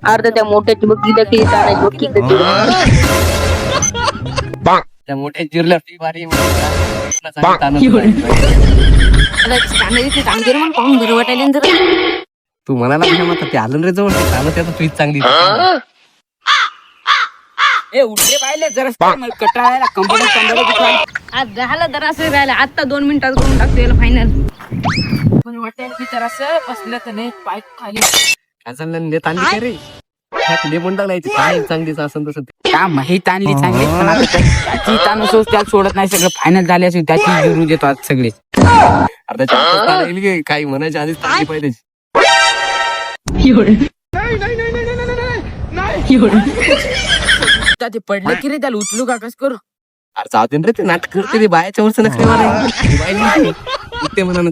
अर्धा त्या मोठ्याची बघ किती केस आणायची बघ किती त्या मोठ्या चिरल्या ती बारी पाहून बरं वाटायला जरा तू म्हणाला आता ते आलं रे जवळ त्याचं तुझी चांगली ए उठले पाहिले जरा कटाळायला आज झालं जरा असं राहिलं आता 2 मिनिटात करून टाकतो याला फायनल पण वाटेल की जरा असं बसलं तर नाही पाय खाली काय चाललं नेत आणली काय रे लेमन टाकलायची चांगलीच असं तसं त्या माहीत आणली चांगली पण आता त्याची ताण असोच त्याला सोडत नाही सगळं फायनल झाले असेल त्याची जिरून देतो आज सगळे अर्धा काही म्हणायच्या आधीच चांगली पाहिजे ते पडलं की रे त्याला उचलू का कस करू अरे जाऊ दे रे ते नाटक करते ते बायाच्या वरच नसते मला म्हणा